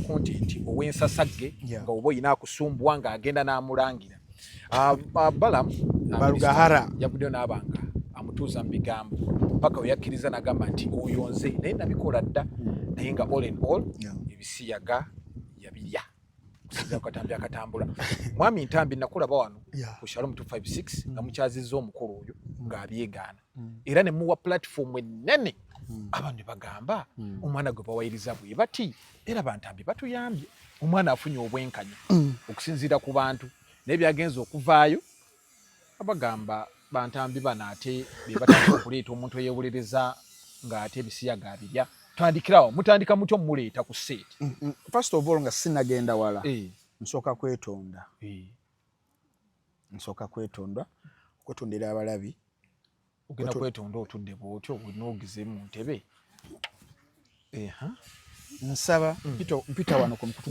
content ow'ensasagge nga oba oyina akusumbwa ng'agenda n'amulangira. Balaam Balugahara yavuddeyo n'abanga amutuuza mu bigambo paka we yakkiriza n'agamba nti oyo nze naye nabikola dda naye nga all in all ebisiyaga yabirya kusinziira ku katambi akatambula. Mwami Ntambi nakulaba wano ku Shalom 256 nga mukyazizza omukolo oyo ng'abyegaana era ne muwa platform ennene abantu ne bagamba omwana gwe bawayiriza bwe bati era Bantambi batuyambye omwana afunye obwenkanya okusinziira ku bantu naye byagenza okuvaayo abagamba Bantambi bano ate be batandika okuleeta omuntu eyeewulereza ng'ate ebisiyaga abirya. Tandikirawo mutandika mutyo muleeta ku seeti. First of all nga sinagenda wala nsooka kwetonda kwetondera abalabi. Ogenda kwetonda otudde bw'otyo bw'onoogize mu ntebe. Nsaba mpita wano ku mukutu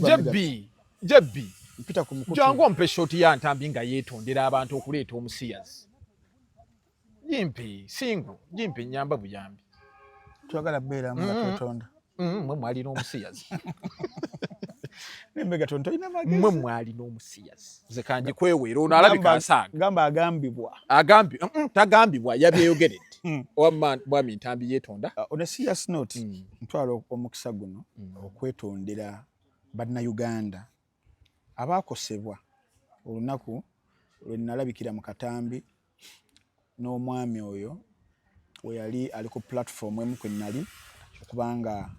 Jebbi mpita ku mukutu jangu ompe shoti ya Ntambi nga yeetondera abantu okuleeta omusiyazi. Jimpi singu jimpi nyamba buyambi twagala beera mu twetonda mwe mwali n'omusiyazi nembega tonto ina magezi mwe mwali n'omusiyazi nze kanji kweweera ono alabika asaaga gamba agambibwa tagambibwa yabyeyogeredde Mwami Ntambi yeetonda. On a serious note ntwala omukisa guno okwetondera bannayuganda abaakosebwa olunaku lwe nalabikira mu Katambi n'omwami oyo we yali ali ku platform emu kwe nali okubanga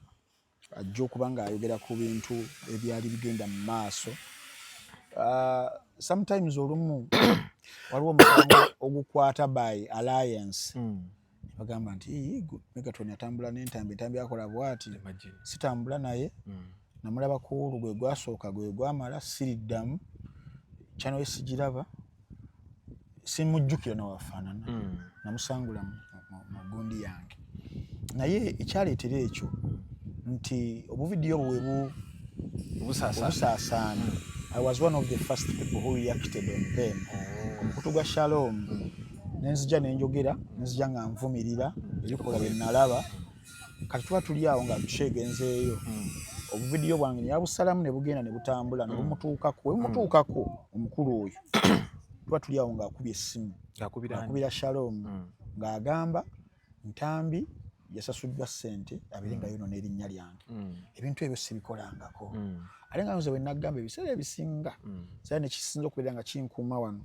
ajja okubanga ayogera ku bintu ebyali bigenda mu maaso. Sometimes olumu waliwo omusango ogukwata by alliance bagamba nti Megatron atambula n'Entambi, Entambi akola bwati sitambula naye namulaba ku gwe gwasooka gwe gwamala siriddamu channel sigiraba simujjukira n'awafaanana namusangula mu gundi yange naye ekyaleetera ekyo nti obuvidiyo bwe busaasaana. I was one of the first people who reacted on them. Omukutu gwa Shalom nenzija nenjogera nenzija nga nvumirira ebikola bye nalaba kati tuba tuli awo nga tukyegenzeeyo obuvidiyo bwange ne yabusalamu ne bugenda ne butambula ne bumutuukako omukulu oyo tuba tuli awo ng'akubye essimu akubira Shalom ng'agamba Ntambi yasasuddwa ssente abere nga yono n'erinnya lyange ebintu ebyo sibikolangako ate nga nze bwe nagamba ebiseera ebisinga sera ne kisinza okubeera nga kinkuuma wano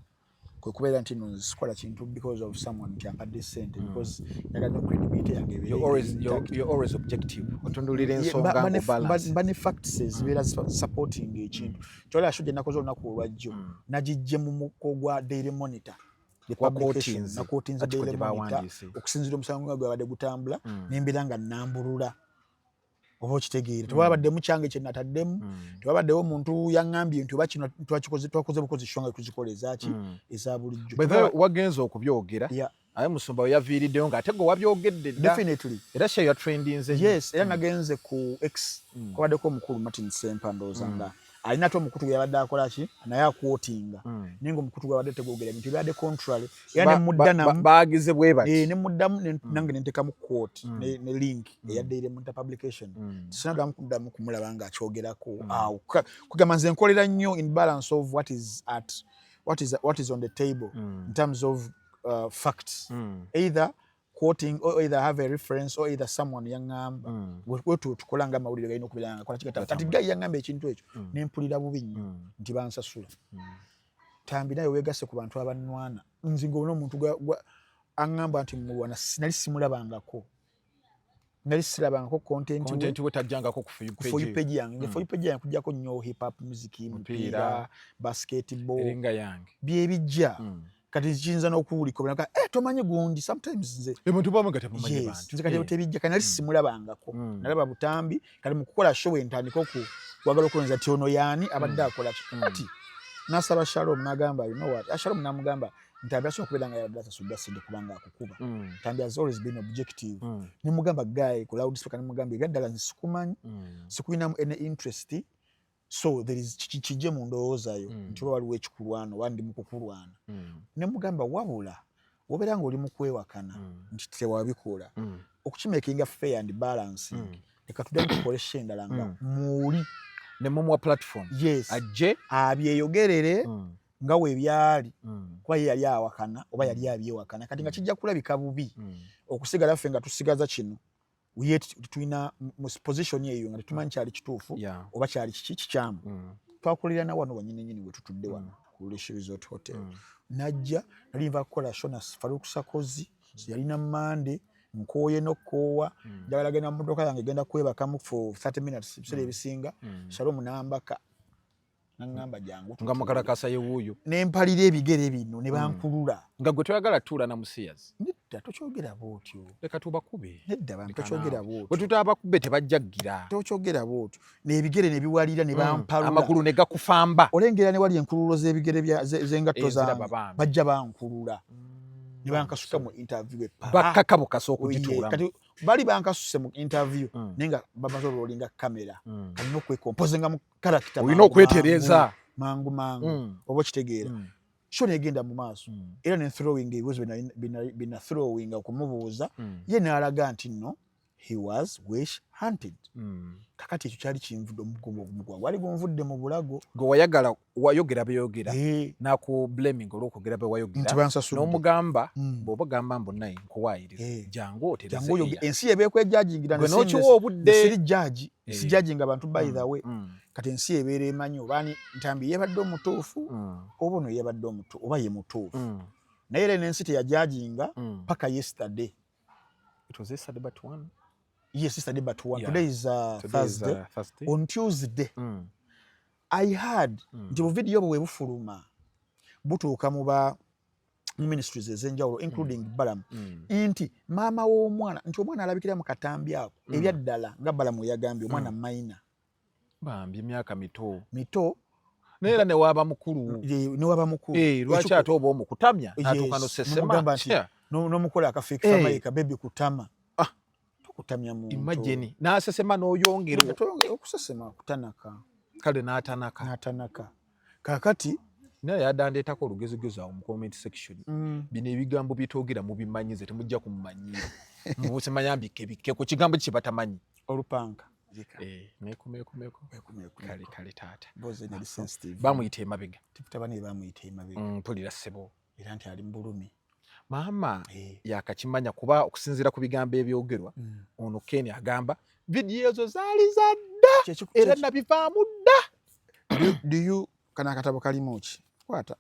kwe kubeera nti no sikola kintu because of someone nti ampadde ssente because yagala credibility yange you're always objective otundulira ensonga ngo balance bane facts zibeera supporting ekintu kyola ashuje nakoze olunaku olwajjo nagijje mu muko gwa Daily Monitor kwa courtings Daily Monitor okusinzira omusango gwa badde gutambula n'embeera nga nambulula oba okitegeera tewabadde mukyange kye nataddemu tewabaddewo omuntu yaŋŋambye nti oba kino twakoze bukozi shonga tuzikoleza ki eza bulijjo bwe wagenza okubyogera aye Musumba yaviiriddeyo ng'ate gwe wabyogedde dda definitely era share your trendings yes era nagenze ku X kwabaddeko omukulu Martin Sempa ndowooza nga alina ate omukutu gwe yabadde akola ki naye akwotinga naye ng'omukutu gwe yabadde tegwogera ebintu byabadde contrary era ne mudda namu baagize bwe bati ne muddamu nange ne ntekamu quote ne link eya Daily Monitor publication sinagamu kuddamu kumulaba ng'akyogerako awo kugamba nze nkolera nnyo in balance of what is on the table in terms of facts either quoting or either have a reference or either someone yangamba wetu tukolanga amawulire galina okubeera nga kola kigata kati gayi yangamba ekintu ekyo nempulira bubi nnyo nti bansasula Ntambi naye weegase ku bantu abannwana nze ng'olina omuntu aŋŋamba nti mulwana nali simulabangako nali sirabangako content we tajjangako ku for you page yange for you page yange kujjako nnyo hip hop music mupiira basketball eringa yange bye bijja kati kiyinza n'okuwulika obulaka tomanyi gundi sometimes nze ebintu bamwe kati mumanyi bantu nze kati tebijja kandi nali simulabangako nalaba Butambi kati mu kukola show entandika kwagala okulonza ti ono yaani abadde akola kati nasaba Shalom n'agamba you know what Shalom n'amugamba Ntambi asobola okubeera nga yabadde asasudde ssente kubanga akukuba Ntambi has always been objective nimugamba guy ku loudspeaker nimugamba egaddala nze sikumanyi sikulinamu any interest so there is kijje mu ndowoozayo nti waliwo ekikulwana wandi mu kukulwana ne mugamba wabula obeera ng'oli mu kwewakana nti tewabikola okukimakinga fair and balancing leka tuddamu tukole endala nga muli ne mumuwa platform yes ajje abyeyogerere nga we byali kuba yali awakana oba yali abyewakana kati nga kijja kulabika bubi okusigala ffe nga tusigaza kino tulina mu position eyo nga tetumanyi kyali kituufu oba kyali kikyamu twakulira na wano wanyini we tutudde wano ku Lush Resort Hotel najja nali nva kukola show na Farouk Sakozi yalina Mande nkooye nokoowa njagala genda mu motoka yange genda kwebakamu for 30 minutes bisere ebisinga Shalom nambaka nangamba jangu nga mukalakasa yewuyo nempalira ebigere bino ne bankulula nga gwe toyagala tuula na musiyas nedda tokyogera bwotyo leka tubakube nedda bantu tokyogera bwotyo bwe tutabakube tebajjaggira tokyogera bwotyo n'ebigere ne biwalira ne bampalula amagulu ne gakufamba olengera ne wali enkululo z'ebigere z'engatto zange bajja bankulula ne bankasuka mu interview bakakabo kasoko gituula kati bali bankasuse mu interview nenga bamaze olinga kamera kalina okwekompoze nga mu character olina okwetereza mangu oba kitegeera sho negenda mu maaso era ne throwing ebibuzo bina throwing okumubuuza ye n'alaga nti no he was wish hunted kakati ekyo kyali kinvudde omugwa wali gunvudde mu bulago gwe wayagala wayogera beyogera naku blaming olw'okwogera be wayogera n'omugamba bw'oba gamba mbunaye nkuwaayiriza jangu otereze ensi yebeekwejajingira n'okiwa obudde siri jaji si jaji nga bantu by the way kati ensi ebeera emanyi obaani ntambi yebadde omutuufu oba ono yebadde omutuufu oba ye mutuufu naye era n'ensi teyajajinga paka yesterday. It was yesterday but one. Yes, yesterday but one. Today is Thursday. On Tuesday, I heard nti video bwe bufuluma butuuka mu ba ministries ezenjawulo including Balamu nti maama w'omwana nti omwana alabikira mu katambi ako ebyaddala nga Balamu yagambye omwana minor bambi emyaka mito neera ne waba mukulu lwaki ate oba omukutamya natuuka nosesema n'omukola akafeeki famayika bebi kutama kutamya muntu imagine nasesema n'oyongera okusesema kutanaka kale n'atanaka kakati naye yadandeetako olugezogezo awo mu comment section bino ebigambo byetwogera mu bimanyize temujja kumumanyira mubusemanyambike bikke ku kigambo kibatamanyi olupanga kale taata sensitive bamuyita emabega tabani bamuyita emabega mpulira ssebo era nti ali mu bulumi maama yakakimanya kuba okusinziira ku bigambo ebyogerwa ono Ken agamba vidiyo ezo zaali zadda era nabivaamu dda do you kana akatabo kalimu ki kwata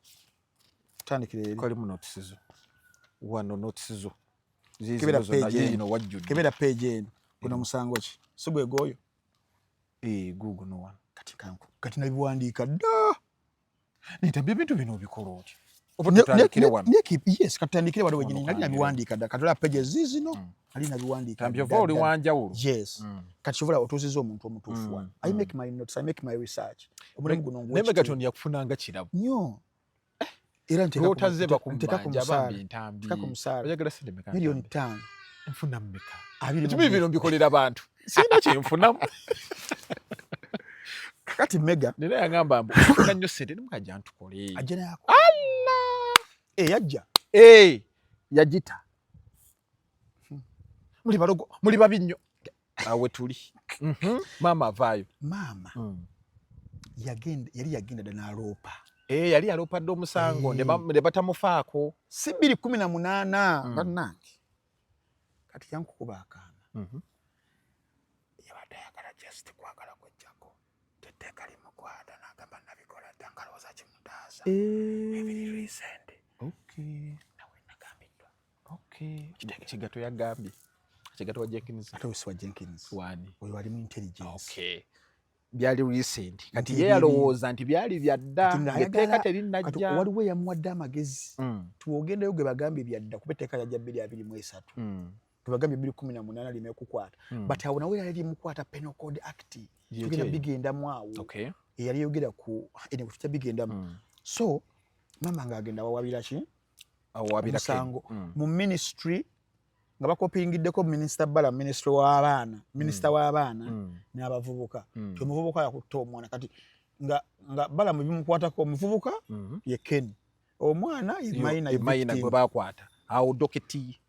tandikire eri kalimu notisizo wano notisizo kebera page eno kuno musango ki sigwe goyo Google no one kati nabiwandiika dda nitabye bintu bino bikola oti yes katandikire waliwo nyinyi nali nabiwandiika dda katola pages zino ali nabiwandiika tambye oli wanjawulo yes kati chovola otuziza omuntu omutuufu wano I make my notes I make my research omulimu guno ngwe neme gatondia kufunanga kirabo nnyo era nteekaze bakumbanja bambi ntambi oyagala sente meka milioni 5 nfuna mmeka ekibi bino mbikolera abantu sina kyenfunamu kakati mega nina yagamba mbu funa nnyo sente nimukajja ntukole ajana yako yajja yagita muli balogo muli babi nnyo awe tuli maama avaayo maama yali yagenda dda n'aloopa yali aloopadde omusango ne batamufaako si 2018 bannange kati yankukuba akaana yabadde ayagala just kwagala kwejjako tetteeka limukwata n'agamba nabikola dda ngalowooza kimutaasa ebiri recent nawe nagambiddwa kigato yagambye kigato wa Jenkins ate wesi wa Jenkins wani oyo wali mu intelligence byali recent kati ye yalowooza nti byali byadda etteeka terinajja waliwo yamuwadde amagezi tuwogendayo gwe bagambye byadda kuba etteeka yajja 2023 tubagambye 2018 limekukwata but awo nawe yali mukwata Penal Code Act tugenda bigendamu awo eyali yogera ku ene kutya bigendamu so mama ng'agenda wawabira ki musango mu ministry nga bakopingiddeko Minister Balamu Minister w'abaana n'abavubuka omuvubuka yakutta omwana kati nga Balamu bimukwatako omuvubuka ye Ken omwana mayina gwe bakwata awo doketi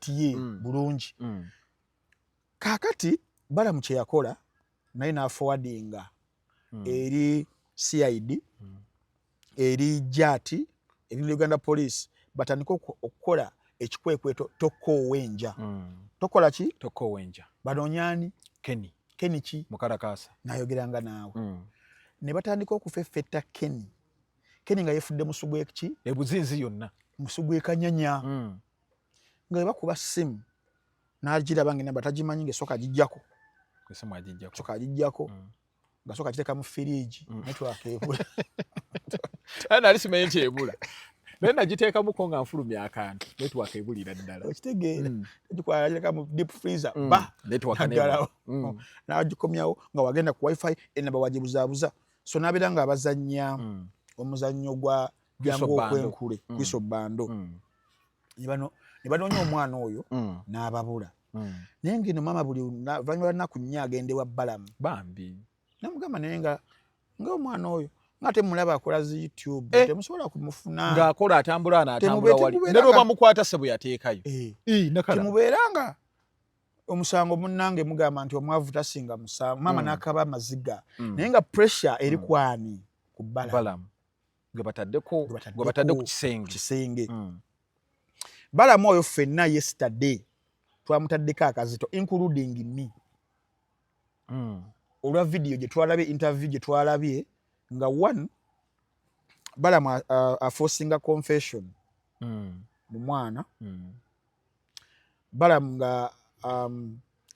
ye bulungi kakati Balamu kye yakola naye n'aforwardinga eri CID eri JAT eri Uganda Police batandika okukola ekikwekweto tokoowenja tokola ki tokoowenja banonyani Kenny ki mukarakasa nayogeranga naawe ne batandika okufeffetta Kenny nga yefudde musugwe ki ebuzinzi yonna musugwe kanyanya nga bakuba simu n'agiraba ngenda batagimanyi ng'esooka agijjako soka agijjako nga soka agiteeka mu firiigi network ebula ana alisimenye nti ebula naye nagiteekamuko nga nfulumya akantu network ebulira ddala okitegeera agiteka mu deep freezer network n'agikomyawo nga wagenda ku wifi enamba wagibuzaabuza so n'abeera nga abazannya omuzannyo gwa jangu okwenkule kwiso bando ne banoonya omwana oyo n'ababula naye ngeno maama buli luvannyuma lwa nnaku nnya agende wa Balamu bambi namugamba naye nga omwana oyo nga temulaba akola zi YouTube temusobola kumufuna ng'akola atambula anaatambula wali ne lwe bamukwata se bwe yateekayo temubeeranga omusango munnange mugamba nti omwavu tasinga musango maama n'akaba amaziga naye nga pressure eri kwani ku Balamu gwe bataddeko ku kisenge Balamu oyo ffenna yesterday twamutaddeko akazito including me olwa video gye twalabye interview gye twalabye nga one Balamu aforcinga confession mu mwana Balamu nga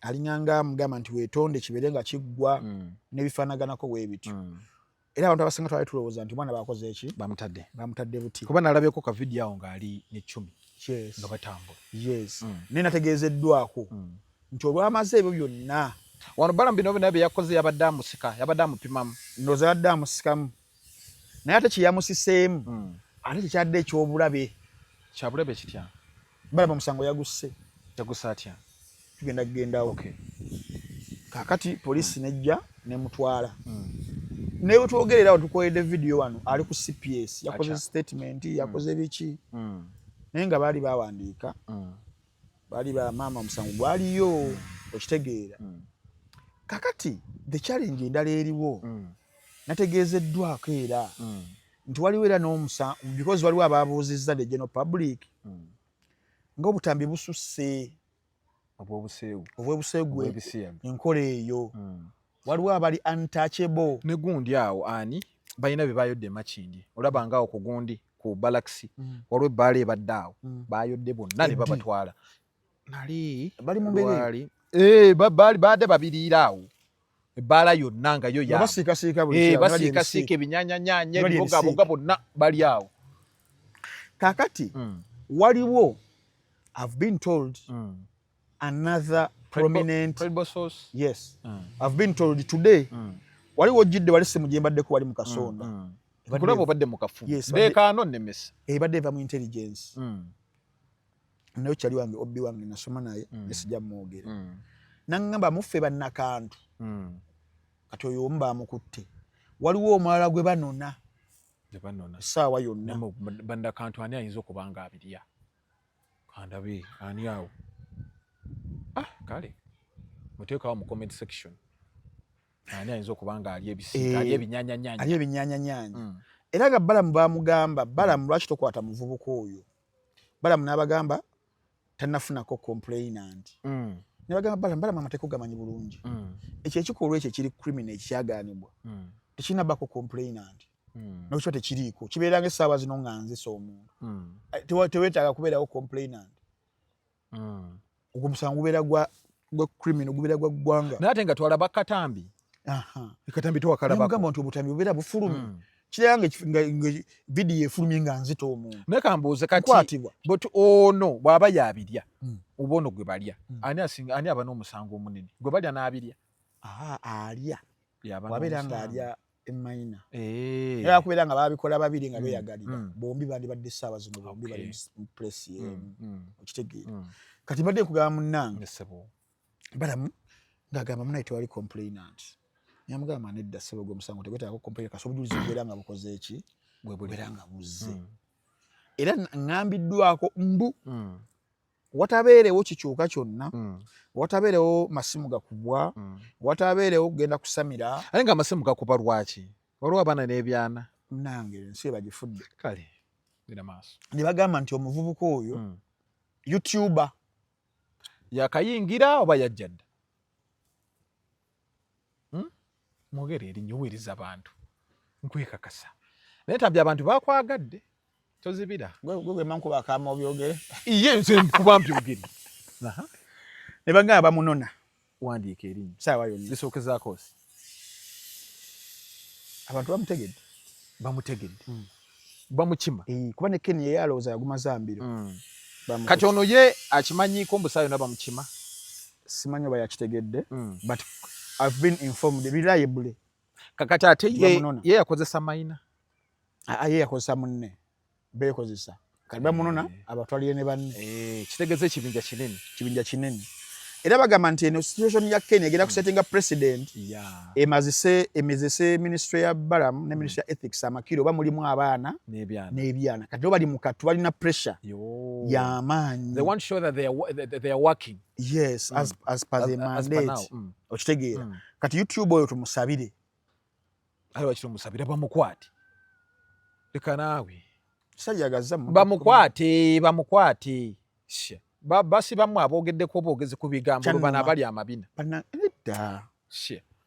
alinganga mugamba nti weetonde kibeere nga kiggwa n'ebifaanaganako weebityo era abantu abasinga twali tulowooza nti omwana bakoze eki bamutadde buti kuba nalabyeko ka video awo ng'ali ne 10 nga batambula naye nategeezeddwako nti olwamaze ebyo byonna wano Balamu bino byonna bye yakoze yabadde amupimamu ndowooza yabadde amusikamu naye ate kyeyamusiseemu ate kyekyadde ekyobulabe kyabulabe kitya Balamu omusango yagusse atya tugendawo kakati poliisi nejja nemutwala naye wetwogerera tukoledde video wano ali ku CPS yakoze statement yakoze biki naye nga baali bawandiika baali bamaama omusango gwaliyo okitegeera kakati the challenge endala eriwo nategeezeddwako era nti waliwo era n'omusango because waliwo ababuuzizza the general public ng'obutambi bususse obw'obuseegu enkola eyo waliwo abali untouchable ne gundi awo ani balina bye bayodde Makindi olaba ngaawo ku gundi ku Balaxi waliwo ebbaala ebadde awo bayodde bonna ne babatwala nali bali mu mbere baali badde babiriira awo ebbaala yonna nga yo basiikasiika basiikasiika ebinyanyanyanya ebibogaboga bonna bali awo kakati waliwo I've been told another prominent source I've been told today waliwo jidde wali simu gye mbaddeko wali mu Kasonda kulaba obadde mu kafumu ndeekaano nnemesa ebadde eva mu intelligence naye kyali wange obbi wange nasoma naye nesijja mwogera naŋŋamba muffe bannakantu kati oyo omu baamukutte waliwo omulala gwe banona essaawa yonna bannakantu ani ayinza okuba nga abirya kandabe ani awo kale muteekawo mu comment section ani ayinza okuba nga ali ebisiika ali ebinyanyanyanya era nga Balamu baamugamba Balamu lwaki tokwata muvubuka oyo Balamu n'abagamba tannafunako complainant ne bagamba Balamu amateeka gamanyi bulungi ekyo ekikolwa ekyo ekiri criminal ekyaganibwa tekinabako complainant n'ekyo tekiriiko kibeeranga essaawa zino nga nzisa omuntu teweetaaga kubeerawo complainant ogwo omusango gubeera gwa criminal gubeera gwa ggwanga naye ate nga twalaba Katambi Katambi tewakalabako nti obutambi bubeera bufulumye kiranga nga vidiyo efulumye nga nzita omuntu naye kambuuze kati but ono bw'aba yabirya oba ono gwe balya ani aba n'omusango omunene gwe balya n'abirya alya wabeera nga alya emayina era akubeera nga babikola babiri nga beeyagalira bombi bandibadde essaawa zino bombi bali mu presi emu okitegeera kati mbadde nkugamba munnange Balamu ng'agamba munaye tewali complainant yamugamba nedda ssebo gwe omusango tegwetaako complainant kasi obujulizi bubeera nga bukoze eki bwebubeera nga buzze era ŋŋambiddwako mbu watabeerewo kikyuka kyonna watabeerewo masimu gakubwa watabeerewo kugenda kusamira ate nga amasimu gakuba lwaki waliwo abaana n'ebyana nange ensi bagifudde kale gira maaso ne bagamba nti omuvubuka oyo YouTuber yakayingira oba yajja dda mwogere erinnya oweriza abantu nkwekakasa naye ntabye abantu bakwagadde tozibira gwe mankuba akaama obyogere iye nze nkuba mbyogere ne bagamba bamunona wandiika erinnya saawa yonna lisookezaako si abantu bamutegedde bamukima kuba ne Ken yeye alowooza yaguma Zambiro kati ono ye akimanyiiko mbusa yonna bamukima simanyi oba yakitegedde but I've been informed reliably kakati ate ye yakozesa mayina ye yakozesa munne beekozesa kati bamunona abatwalire ne banne kitegeeza ekibinja kinene era bagamba nti eno situation ya Kenya egenda kusettinga president emezese ministry ya Balamu ne ministry ya ethics amakiro oba mulimu abaana n'ebyana kati bo bali mu katu balina pressure y'amaanyi they want to show that they are working yes as per the mandate okitegeera kati YouTube oyo tumusabire aliwa kitumusabire bamukwate leka naawe sajagaza bamukwate basi bamwe aboogeddeko boogezi ku bigambo bana abali amabina edda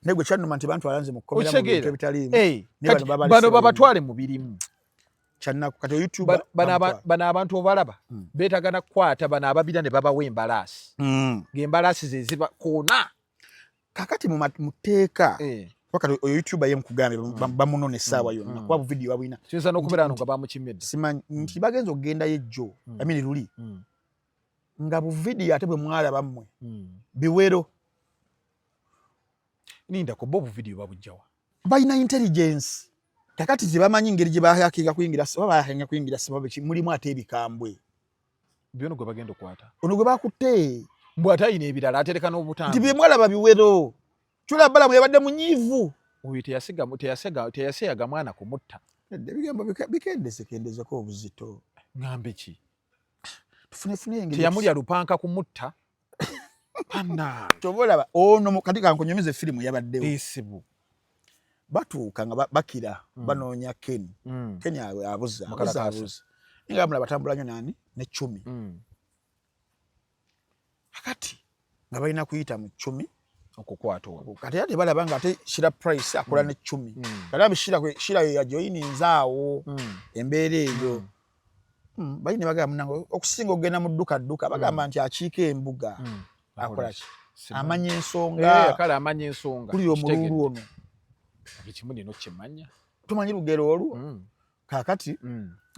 negwe kyannuma nti bantu alanze mu kukomera mu bintu ebitaliimu bano babatwale mu birimu kyannaku kati YouTube bano abantu obalaba beetagana kukwata bano ababira ne babawa embalaasi ng'embalaasi ze ziba koona kakati muteeka wakati oyo YouTuber ye mukugambye bamunone essaawa yonna kuba buvidiyo babwina kiyinza n'okubeera nga bamukimidde simanyi nti bagenza okugenda yejjo amini luli nga buvidiyo ate bwe mwalaba mmwe biwero nindako bo buvidiyo babujjawa balina intelligence kakati tebamanyi ngeri gye bahakinga kuyingira siba mulimu ate ebikambwe byono gwe bagenda okwata ono gwe bakutte mbw ate ayina ebirala atereka n'obutambi nti bye mwalaba biwero kyula Balamu yabadde munyiivu oyo teyaseyaga mwana kumutta ebigambo bikendesekendezeko obuzito ngambe ki tufunefune engeri teyamulya lupanka kumutta panna tobolaba ono kati kankunyumize firimu yabaddewo esibu batuuka nga bakira banoonya Ken abuza nga mulaba batambula nnyo nani ne 10 akati nga balina kuyita mu 10 okukwata kati ate balaba nga ate Shira Price akola ne 10 kati Shira yajoyininzaawo embeera eyo balina bagamba munango okusinga okugenda mu dduka bagamba nti akiika embuga akola ki amanya ensonga kale amanya ensonga kuli omululu ono ekimu nino kimanya tumanyi lugero olwo kakati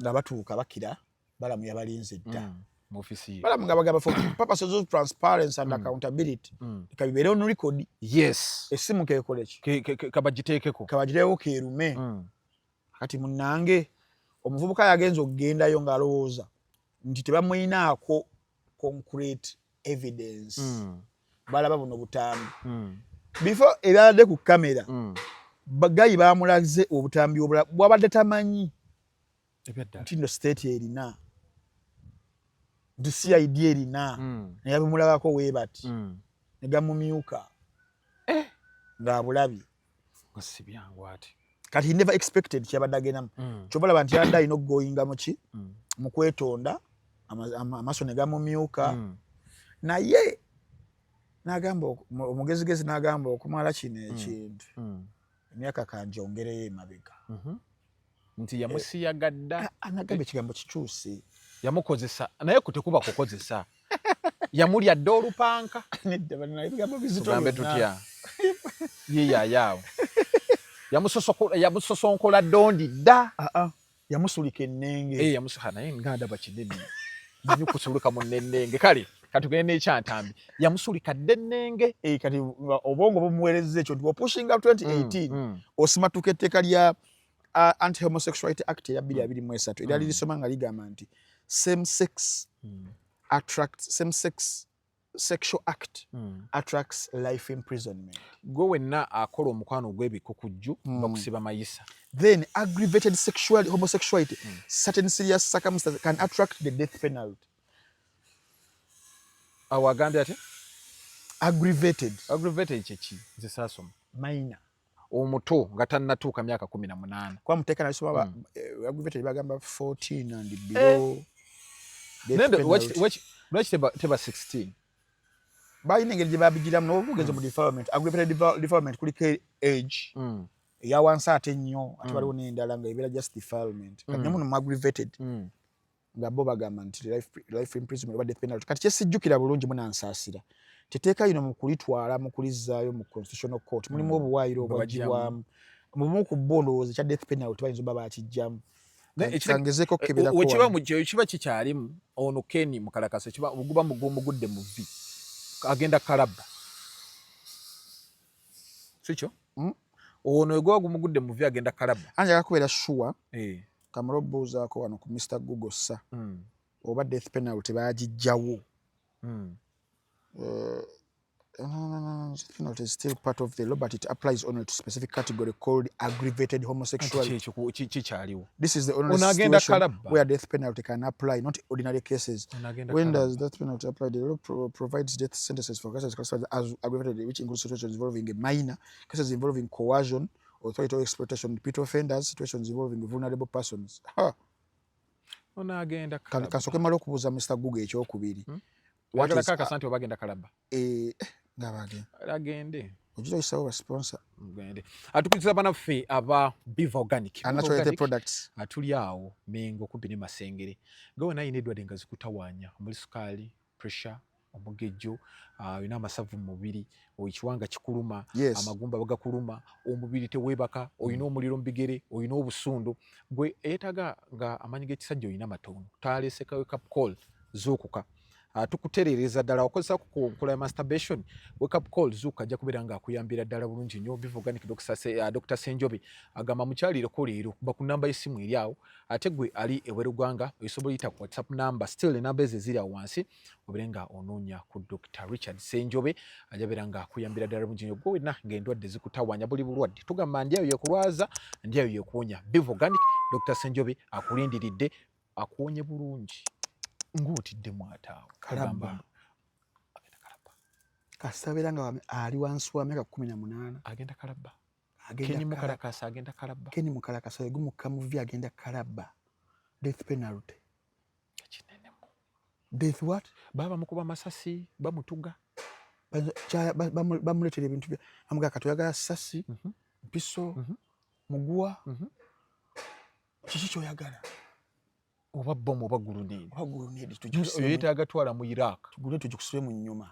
nga batuuka bakira Balamu yabalinze dda mu ofisi Balamu nga bagamba for purposes of transparency and accountability kabibeere on record yes esimu kekole ki kabagiteekeko keerume kati munnange omuvubuka yagenza okugendayo ng'alowooza nti tebamuyinaako concrete evidence balaba buno butambi before ebyabadde ku kamera bagayi bamulaze obutambi obulala bwabadde tamanyi nti no state erina nti CID erina naye bimulabako wee bati ne gamumyuka ng'abulabye sibyangu ati kati he never expected kyabadde agendamu kyobalaba nti yadde alina okugoyinga muki mu kwetonda amaaso ne gamumyuka naye n'agamba omugezigezi n'agamba okumala kino ekintu emyaka kanjongereyo emabega nti yamusiyagadda anagamba ekigambo kikyuse yamukozesa naye kutekuba kukozesa yamulya dde olupanka tugambe tutya yeyayaawo yamusosonkola ddondi dda yamusulika ennenge naye ngandaba kinene nikusulika mu nnenge kale katugende n'ekyantambi yamusulika dde ennenge kati obwongo bumuweereza ekyo nti opushinga 2018 osimatuka etteeka lya Anti-Homosexuality Act ya 2023 era lirisoma nga ligamba nti same-sex sexual act attracts life imprisonment. Gwe wenna akola omukwano ogw'ebikukujju bakusiba mayisa. Then aggravated sexual homosexuality certain serious circumstances can attract the death penalty. awagambye ate aggravated kyeki nze saasoma minor omuto nga tannatuuka myaka 18 kwa muteeka nasoma aggravated bagamba 14 and below lwaki teba 16 balina engeri gye babigiramu n'obugezi mu development aggravated development kuliko age eya wansi ate ennyo ate waliwo n'endala nga ebeera just defilement kati muno mu aggravated nga bo bagamba nti life imprisonment oba death penalty kati kyesijjukira bulungi munansaasira teteeka yino mu kulitwala mu kulizzaayo mu constitutional court mulimu obuwaayiro obwagibwamu mumu ku bo ndowooza ekya death penalty bayinza oba bakijjamu kangezeko kiba kikyalimu ono Ken Mukalakasa guba mugudde mu vi agenda kalaba sikyo ono egwa gumugudde mu vi agenda kalaba anja kakubeera sure kamala obuuzaako wano ku Mr. Google sa oba death penalty baagijjawo death penalty is still part of the law but it applies only to specific category called aggravated homosexuality. This is the only situation where death penalty can apply, not ordinary cases. When does death penalty apply? The law provides death sentences for cases classified as aggravated, which includes situations involving a minor, cases involving coercion, authority or exploitation, repeat offenders, situations involving vulnerable persons. Kasoke malo okubuuza Mr. Google ekyokubiri. Wagala kaka santi obagenda kalaba. Ngabage. Agende. Ojira isawo sponsor. Ngende. Atukizza banaffe aba Beef Organic. Natural products. Atuli awo mengo kubini masengere. Gawe nayo nedwade nga zikutawanya. Omuli sukali, pressure, omugejo, ina amasavu mu mubiri, okiwanga kikuluma, amagumba bagakuluma, omubiri tewebaka, oyina omuliro mbigere, oyina obusundu. Gwe etaga nga amanyi g'ekisajja oyina matono. Taleseka wake up call zokuka. Tukuterereza ddala okozesa kukola masturbation wake up call zuka ajja kubeera nga akuyambira ddala bulungi nnyo. Beef Organic Dr. Senjobe agamba mukyalireko leero kuba ku namba y'essimu eri awo ate gwe ali ewere ggwanga osobola oyita ku WhatsApp number still enamba ezo eziri awo wansi obeere nga onoonya ku Dr. Richard Senjobe ajja beera nga akuyambira ddala bulungi nnyo gwe wenna ng'endwadde zikutawanya buli bulwadde tugamba ndi ayo yekulwaza ndi ayo yekuwonya. Beef Organic Dr. Senjobe akulindiridde akuwonye bulungi. Ngutidde mwataawo kalamba kasabira nga ali wansi wa myaka 18 agenda kalaba Ken Mukalakasa agenda kalaba Ken Mukalakasa yegumuka mu vi agenda kalaba death penalty death what baba mukuba masasi bamutuga bamuletera ebintu bya amuga katoyagala sasi mpiso muguwa kiki kyoyagala oba bomu oba gulunedi tujuse yetaaga twala mu Iraq tugule tujikusule mu nyuma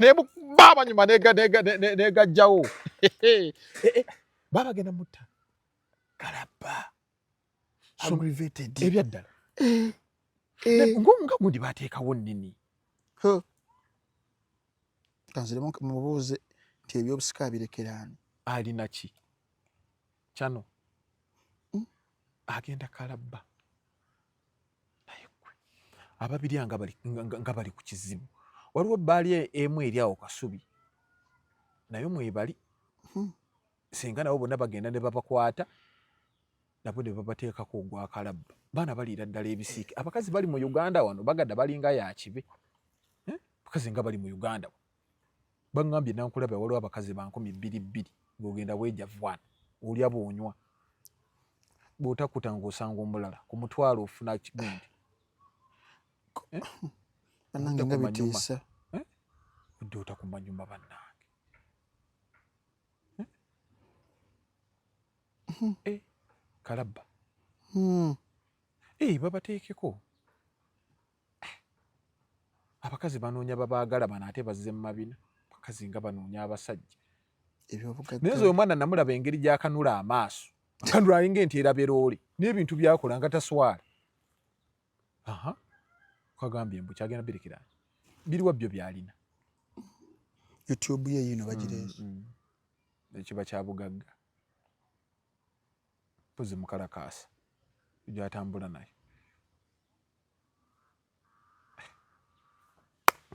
ne baba nyuma nega jawo baba genda mutta kalaba aggravated ebyaddala nga gundi bateekawo nnini kanziremu mubuuze nti ebyobusika birekerani alina ki kyano agenda kalaba ababiri nga bali ku kizibu waliwo ebbaali emu eri awo Kasubi nayo mwebali singa nabo bonna bagenda ne babakwata nabo ne babateekako ogwa kalaba baana baliira ddala ebisiike abakazi bali mu Uganda wano bagadda balinga yakibe abakazi nga bali mu Uganda baŋŋambye nankulaba waliwo abakazi ba 2,200 ng'ogenda bwejavwana olya bwonywa bw'otakuta ng'osanga omulala ku mutwalo ofuna kigundi bannange nga bitiisa odde ku manyuma bannange kalaba babateekeko abakazi banoonya babaagala bano ate bazze mu mabina abakazi nga banoonya abasajja naye nze omwana namulaba engeri gy'akanula amaaso akanula alinga enti eraberooli n'ebintu byakola nga taswala kwagambye mbu kyagenda birekera biriwa byo byalina YouTube ye yino bagireeza ekiba kya bugagga pozi Mukalakasa gyatambula nayo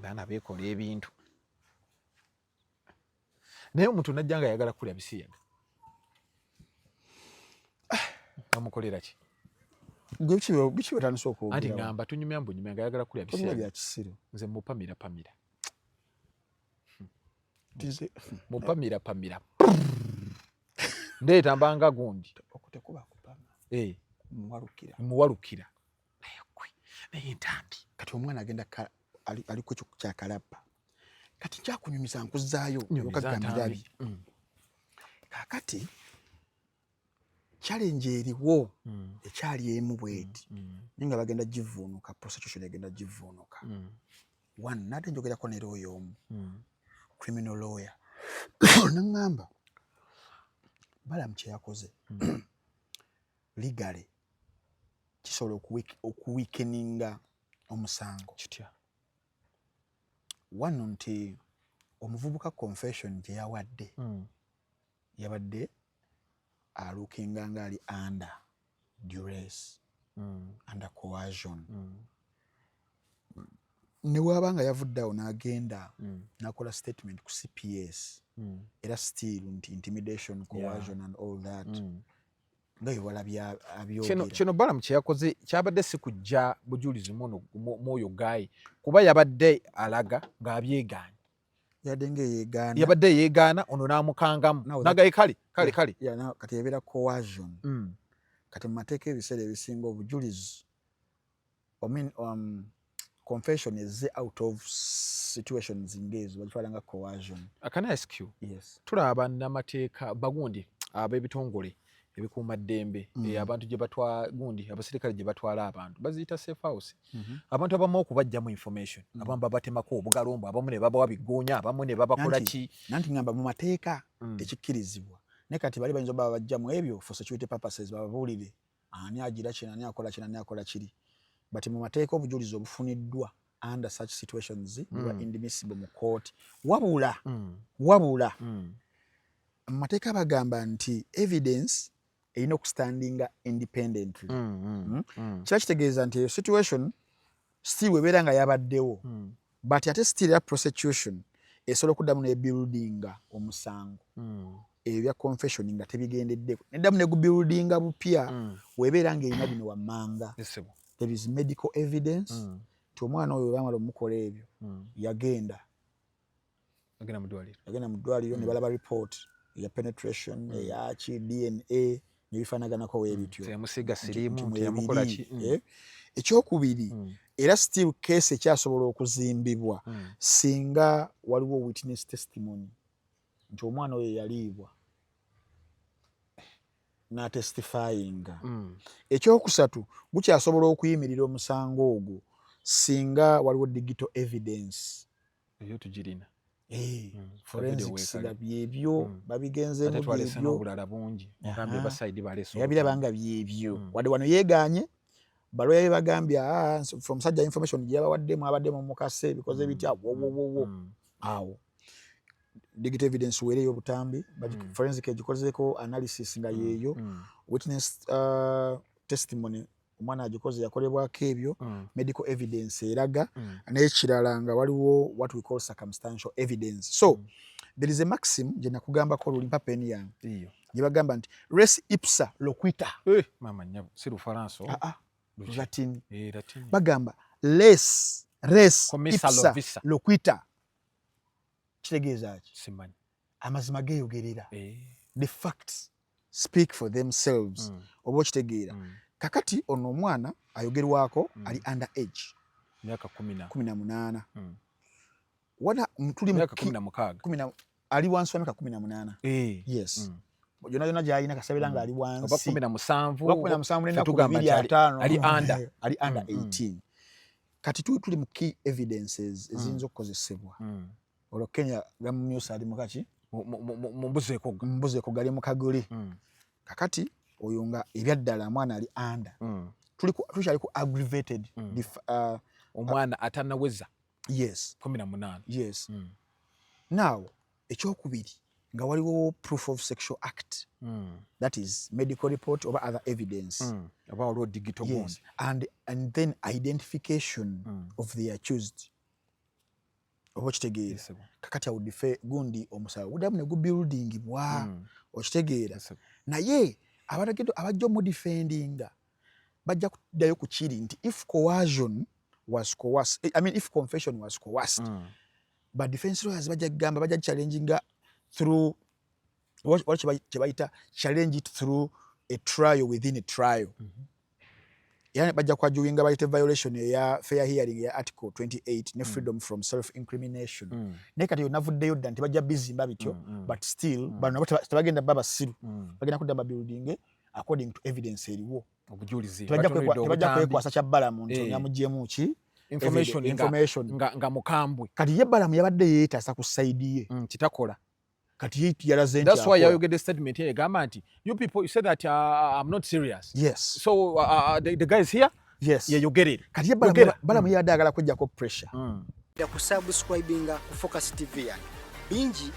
baana beekola ebintu naye omuntu najja nga ayagala kulya bisiyaga bamukolera ki bichi batandise okwogera anti ngamba tunyumya mbunyumya ngayagala kulya bya bisya kisiro nze mupamira pamira tize mupamira pamira ndeeta mbanga gundi okutekuba kupama muwalukira naye entambi kati omwana agenda aliko ekyo kya kalapa kati kyakunyumiza nkuzaayo okagambirabi kakati challenge eriwo ekyali emu bweti ninga bagenda givuunuka prosecution egenda givuunuka one nate njogerako ne lawyer omu criminal lawyer nangamba balamu kye yakoze legally kisobola okuweakeninga omusango kitya one nti omuvubuka confession gye yawadde yabadde alukinga nga ali under duress under coercion ne waba nga yavuddeawo n'agenda n'akola statement ku CPS era still nti intimidation coercion and all that nga yewala byabyogira kino balamu kye yakoze kyabadde si kujja bujulizi mwoyo gayi kuba yabadde alaga ng'abyegaanye yabadde yeegaana ono n'amukangamu nagaye kale kati yabeera coercion kati mu mateeka ebiseera ebisinga obujulizi confession is out of situations ngaezo bagitwala nga coercion. Can I ask you? Yes. Tulaba n'amateeka bagundi ab'ebitongole ebikuuma ddembe abantu gye batwala gundi abasirikale gye batwala abantu baziyita safe house. Abantu abamu okubajjamu information abamu babatemako obugalombo abamu ne babawa bigoonya abamu ne babakola ki nanti ngamba mu mateeka tekikkirizibwa ne kati bali bayinza baba bajjamu ebyo for security purposes bababuulire ani agira kino ani akola kino ani akola kiri but mu mateeka obujulizi obufuniddwa under such situations biba indemnifiable mu court wabula mu mateeka bagamba nti evidence erina okustandinga independently kira kitegeeza nti eyo situation still webeera nga yabaddewo but ate still ya prosecution esobola okuddamu nebuildinga omusango ebyo bya confession nga tebigendeddeko neddamu negubuildinga bupya webeera nga erina bino wammanga there is medical evidence ti omwana oyo bamala omukola ebyo yagenda mu ddwaliro ne balaba report ya penetration eyaki DNA nebifaanaganako weebityo teyamusiga siriimu teyamukola ki ekyokubiri era still case ekyasobola okuzimbibwa singa waliwo witness testimony nti omwana oyo yaliibwa natestifyinga ekyokusatu gukyasobola okuyimirira omusango ogwo singa waliwo digital evidence eyo tugirina forensics byebyo babigenzeemu byebyo byebyo wadde wano yeeganye baloya bebagambye from sajja information gye yabawaddemu abaddemu mukase bikoze bitya wowowowo awo digital evidence weereyo obutambi forensic egikozeeko analysis nga yeeyo witness testimony omwana agikoze yakolebwako ebyo medical evidence eraga n'ekirala nga waliwo what we call circumstantial evidence so there is a maxim gye nakugambako lulimpa peni yange gye bagamba nti res ipsa loquita mama nyabo si Lufaransa Latin bagamba res ipsa loquita kitegeeza ki simanyi amazima geeyogerera the facts speak for themselves oba okitegeera kakati ono omwana ayogerwako ali under age myaka 18 wana tuli myaka 16 ali wansi wa myaka 18 yes jona jona gyalina kasabira nga ali wansi 17 ali under 18 kati tuli mu key evidences eziyinza okukozesebwa olwo Kenya gamumyusa ali mukaki mbuzeeko gali mu kaguli kakati oyo nga ebyaddala mwana ali under tukyali ku aggravated omwana atanaweza yes 18 yes now ekyokubiri nga waliwo proof of sexual act that is medical report or other evidence about digital bond and then identification of the accused okitegeera kakati awudife gundi omusawo gudamu ne gubuilding bwa okitegeera naye abajja mu defendinga bajja kuddayo ku kiri nti if coercion was coerced, I mean if confession was coerced, but defense lawyers bajja kugamba bajja challenginga through what kyebayita challenge it through a trial within a trial. Yani bajja kwajuwinga bayite violation ya fair hearing ya article 28 ne freedom from self incrimination. Ne kati yonavuddeyo dda nti bajja bizimba bityo, but still bano tabagenda baba siru bagenda kudda building according to evidence eriwo obujulizi tebajja kwekwasa kya Balamu nti yamugyemu ki information nga mukambwe kati ye Balamu yabadde yeetaasa ku side ye kitakola kati ye yalaze nti that's why you get the statement here gamba nti you people you said that I'm not serious, yes, so the guys here, yes, yeah, you get it. Kati ye Balamu yadagala kujjako pressure ya kusubscribinga ku Focus TV yani bingi